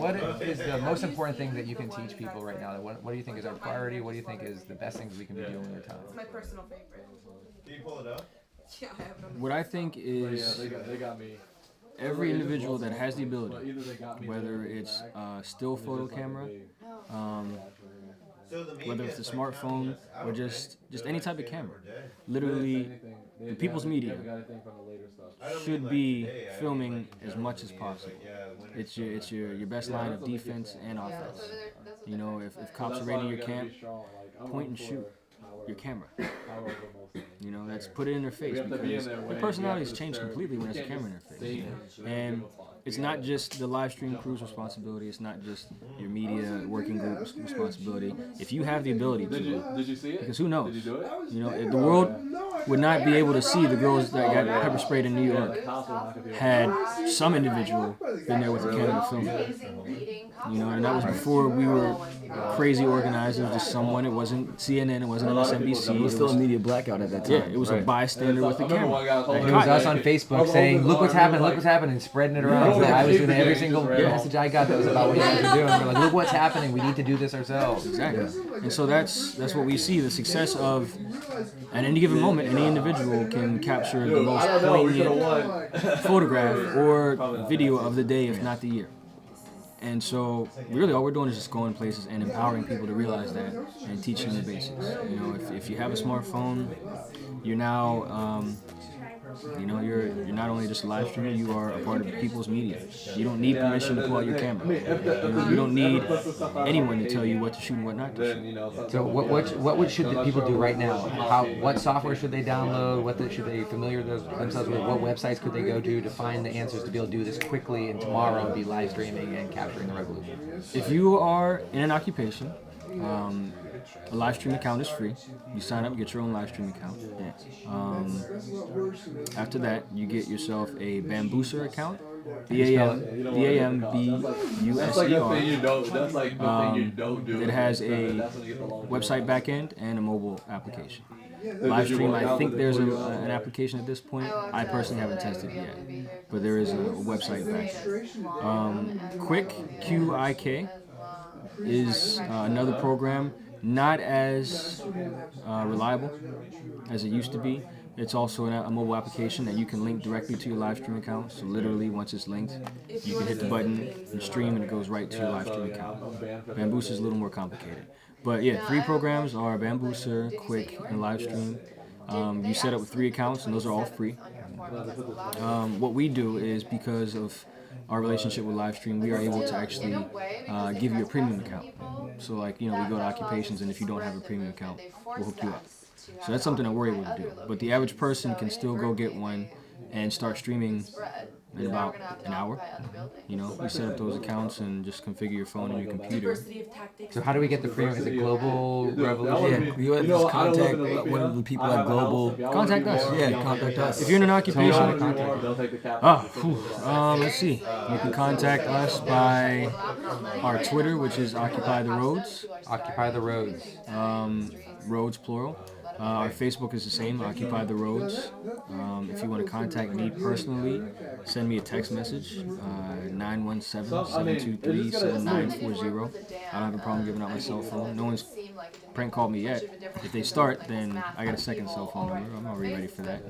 what is the most important thing that you can teach people right now? What do you think is our priority? What do you think is the best things we can be doing with our time? It's my personal favorite. Can you pull it up? Yeah, I have it. What I think is every individual that has the ability, whether it's a still photo camera, um, whether it's a smartphone or just any type of camera, literally the people's media should be filming as much as possible. It's your best line of defense and offense. You know, if cops are raiding your camp, point and shoot your camera. You know, that's put it in their face because their personality has changed completely when there's a camera in their face. And it's not just the live stream crew's responsibility. It's not just your media working group's responsibility. If you have the ability to, because who knows? You know, the world would not be able to see the girls that got pepper sprayed in New York had some individual been there with a camera filming. You know, and that was before we were crazy organized. It was just someone. It wasn't CNN. It wasn't MSNBC. It was still a media blackout at that time. Yeah, it was a bystander with a camera. It was us on Facebook saying, "Look what's happened! Look what's happened!" and spreading it around. So I was doing every single message I got that was about what you guys are doing. We're like, "Look what's happening! We need to do this ourselves." Exactly. And so that's what we see. The success of at any given moment, any individual can capture the most poignant photograph or video of the day, if not the year. And so, really, all we're doing is just going places and empowering people to realize that and teaching them the basics. You know, if you have a smartphone, you're now, you know, you're not only just a live streamer, you are a part of people's media. You don't need permission to pull out your camera. You don't need anyone to tell you what to shoot and what not to shoot. So what should the people do right now? What software should they download? Should they familiar themselves with? What websites could they go to find the answers to be able to do this quickly and tomorrow be live streaming and capturing the revolution? If you are in an occupation, a live stream account is free. You sign up, get your own live stream account. After that, you get yourself a Bambooser account. BAMBUSER. It has a website backend and a mobile application. Live stream, I think there's an application at this point. I personally haven't tested it yet, but there is a website backend. Quick, QIK, is another program, not as reliable as it used to be. It's also a mobile application that you can link directly to your live stream account. So literally, once it's linked, you can hit the button and stream, and it goes right to your live stream account. Bambooser is a little more complicated. But yeah, 3 programs are Bambooser, Quick, and Livestream. You set up with 3 accounts, and those are all free. What we do is, because of our relationship with Livestream, we are able to actually give you a premium account. So like, you know, we go to occupations, and if you don't have a premium account, we'll hook you up. So that's something that we're able to do. But the average person can still go get one and start streaming in about an hour. You know, you set up those accounts and just configure your phone and your computer. So how do we get the premium? Is it Global Revolution? Yeah, you have to contact one of the people at Global. Contact us. Yeah, contact us. If you're in an occupation, let's see. You can contact us by our Twitter, which is Occupy the Roads. Occupy the Roads. Roads plural. Our Facebook is the same, Occupy the Roads. If you want to contact me personally, send me a text message, 917-723-7940. I don't have a problem giving out my cell phone. No one's prank called me yet. If they start, then I got a second cell phone number. I'm already ready for that.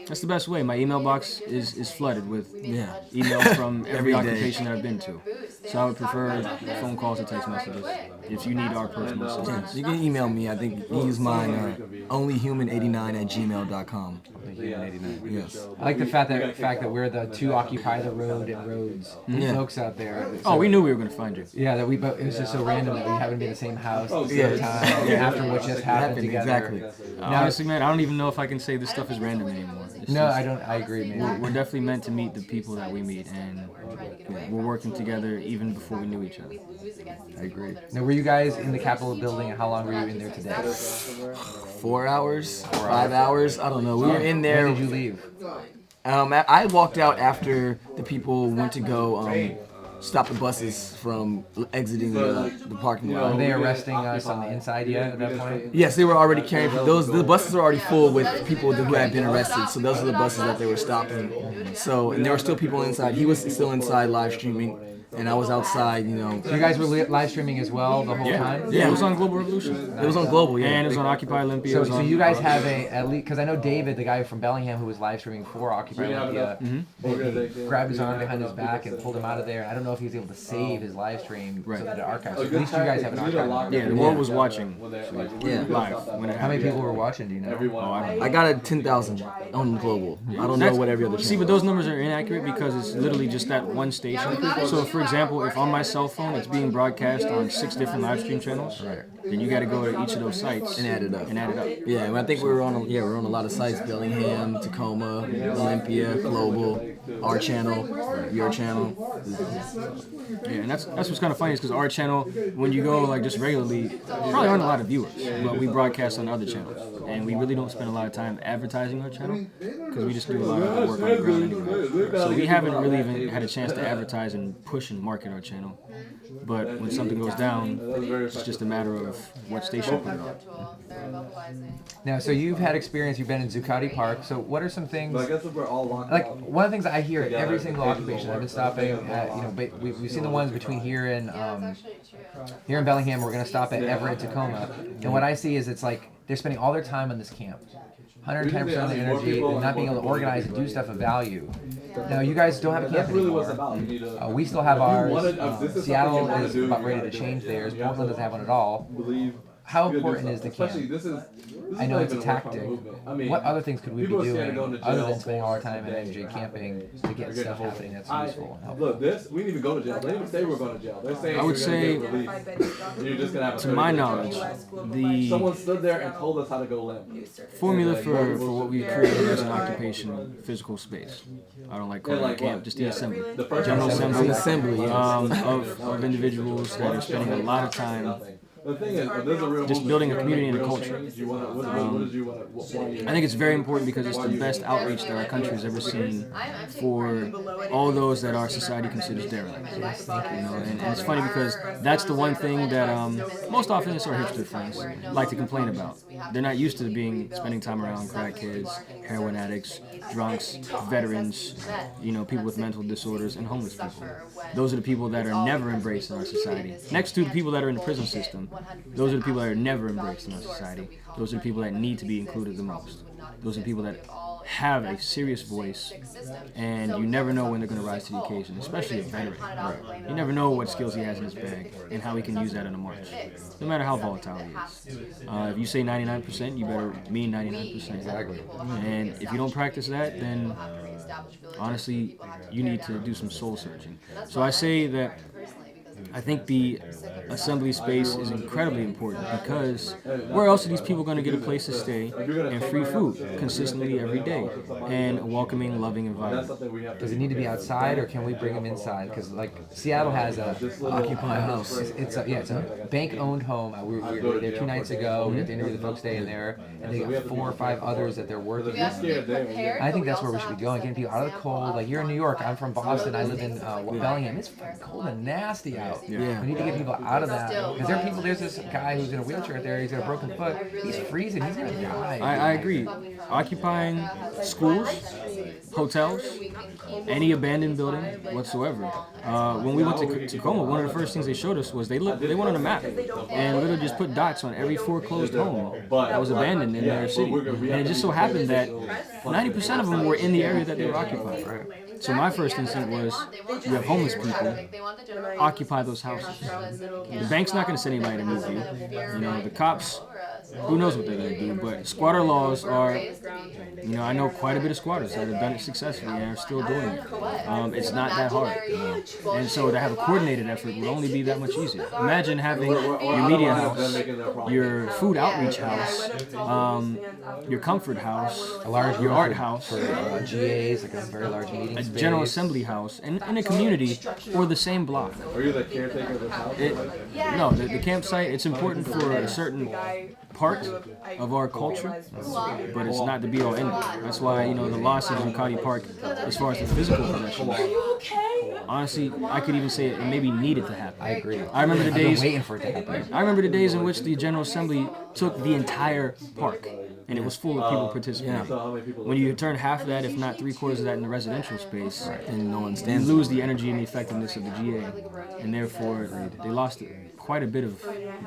That's the best way. My email box is flooded with emails from every occupation that I've been to. So I would prefer phone calls or text messages if you need our personal assistance. You can email me. I think you use mine, onlyhuman89@gmail.com. Onlyhuman89. Yes. I like the fact that we're the 2 Occupy the Road and Roads folks out there. So, we knew we were going to find you. Yeah, it was just so random that we happened to be in the same house at the same time after what just happened together. Exactly. Honestly, man, I don't even know if I can say this stuff is random anymore. I don't. I agree, man. We're definitely meant to meet the people that we meet, and we're working together even before we knew each other. I agree. Now, were you guys in the Capitol building, and how long were you in there today? 4 hours, 5 hours. I don't know. We were in there. When did you leave? I walked out after the people went to go stop the buses from exiting the parking Are lot. they arresting us on the inside yet at that point? Yes, they were already carrying those. The buses were already full with people who had been arrested. So those are the buses that they were stopping. So and there were still people inside. He was still inside live streaming, and I was outside. So you guys were live streaming as well the whole time? Yeah, it was on Global Revolution. It was on Global, yeah. And it was on Occupy Olympia. So you guys have at least, because I know David, the guy from Bellingham who was live streaming for Occupy Olympia, they grabbed his arm behind his back and pulled him out of there. I don't know if he was able to save his live stream so that it archives. So at least you guys have an archive. Yeah, the world was watching Yeah. live when it How many happened. people were watching, do you know? Oh, I don't know. I got a 10,000 on Global. I don't know what every other See, channel. but those numbers are inaccurate because it's literally just that one station. So, for example, if on my cell phone it's being broadcast on 6 different live stream channels, then you got to go to each of those sites And add it up. Yeah, Yeah, I think we were on. We're on a lot of sites: Bellingham, Tacoma, Olympia, Global, our channel, your channel. Yeah, and that's what's kind of funny is because our channel, when you go like just regularly, probably aren't a lot of viewers, but we broadcast on other channels, and we really don't spend a lot of time advertising our channel because we just do a lot of work on the ground anyway. So we haven't really even had a chance to advertise and push and market our channel. But when something goes down, it's just a matter of what station put it on. Now, so you've had experience, you've been in Zuccotti Park, so what are some things, like one of the things I hear at every single occupation, I've been stopping at, but we've seen the ones between here and here in Bellingham, we're going to stop at Everett, Tacoma, and what I see is it's like they're spending all their time on this camp. 110% of the energy, and not being able to organize and do stuff of value. Now, you guys don't have a camp anymore. We still have ours. Seattle is about ready to change theirs. Portland doesn't have one at all. How important is the camp? I know it's a tactic. What other things could we be doing other than spending all our time and energy camping to get stuff happening that's useful and helpful? Look, we didn't even go to jail. They didn't even say we're going to jail. They're saying I would you're say, gonna get released. You're just gonna have to my knowledge, someone the stood there and told us how to go limp. formula for what we created as an occupation physical space. I don't like calling it a camp, just the assembly. General assembly of individuals that are spending a lot of time The thing is, there's a real just building a community and a culture. I think it's very important because it's the best outreach that our country has ever seen for all those that our society considers derelict. And it's funny because that's the one thing that most often it's our hipster friends like to complain about. They're not used to spending time around crackheads, heroin addicts, drunks, veterans, people with mental disorders, and homeless people. Those are the people that are never embraced in our society. Next to the people that are in the prison system, those are the people that are never embraced in our society. Those are the people that need to be included the most. Those are the people that have a serious voice, and you never know when they're going to rise to the occasion, especially a veteran. You never know what skills he has in his bag and how he can use that in a march, no matter how volatile he is. If you say 99%, you better mean 99%. Exactly. And if you don't practice that, then honestly, you need to do some soul searching. So I say that I think the assembly space is incredibly important because where else are these people going to get a place to stay and free food consistently every day and a welcoming, loving environment? Does it need to be outside, or can we bring them inside? Because Seattle has a Occupy house. It's a bank-owned home. We were there 2 nights ago. We got to interview the folks staying there, and they got 4 or 5 others that they're working with. I think that's where we should be going, getting people out of the cold. Like, you're in New York. I'm from Boston. I live in Bellingham. It's fucking cold and nasty out. Yeah. We need to get people out of that. Because there are people. There's this guy who's in a wheelchair there. He's got a broken foot. He's freezing. He's gonna die. I agree. Occupying schools, hotels, any abandoned building whatsoever. When we went to Tacoma, one of the first things they showed us was they went on a map and literally just put dots on every foreclosed home that was abandoned in their city. And it just so happened that 90% of them were in the area that they were occupying. So my first instinct was, you have homeless people, occupy those houses. The bank's not going to send anybody to move you. The cops, who knows what they're going to do, but squatter laws are, I know quite a bit of squatters that have done it successfully and are still doing it. It's not that hard. And so to have a coordinated effort would only be that much easier. Imagine having your media house, your food outreach house, your comfort house, your art house, for GAs, like a very large meeting space. General Assembly house, and in a community or the same block. Are you the caretaker of this house? No, the campsite, it's important for a certain part of our culture, but it's not the be-all end. That's why, the loss of Zuccotti Park, as far as the physical possessions, honestly, I could even say it maybe needed to happen. I agree. I remember the I've been days. waiting for it to happen. I remember the days in which the General Assembly took the entire park, and it was full of people participating. So how many people? When you turn half of that, if not 3/4 of that, in the residential space, And no one you stands. lose the energy and the effectiveness of the GA, and therefore they lost quite a bit of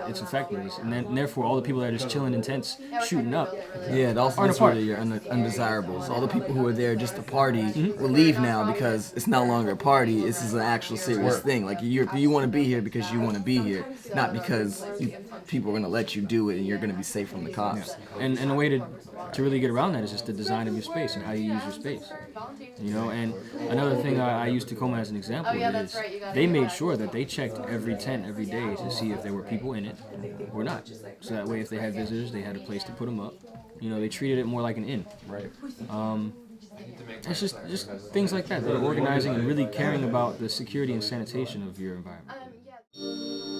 its effectiveness, and then therefore all the people that are just chilling in tents shooting up. Yeah, it also Aren't gets a part. rid of your undesirables. All the people who are there just to party will leave now because it's no longer a party. This is an actual serious thing. Like you want to be here because you want to be here, not because people are going to let you do it and you're going to be safe from the cops. And a way to really get around that is just the design of your space and how you use your space. You know, and another thing I used Tacoma as an example is they made sure that they checked every tent every day to see if there were people in it or not. So that way, if they had visitors, they had a place to put them up. You know, they treated it more like an inn. Right. It's just things like that. They're organizing and really caring about the security and sanitation of your environment. Yeah.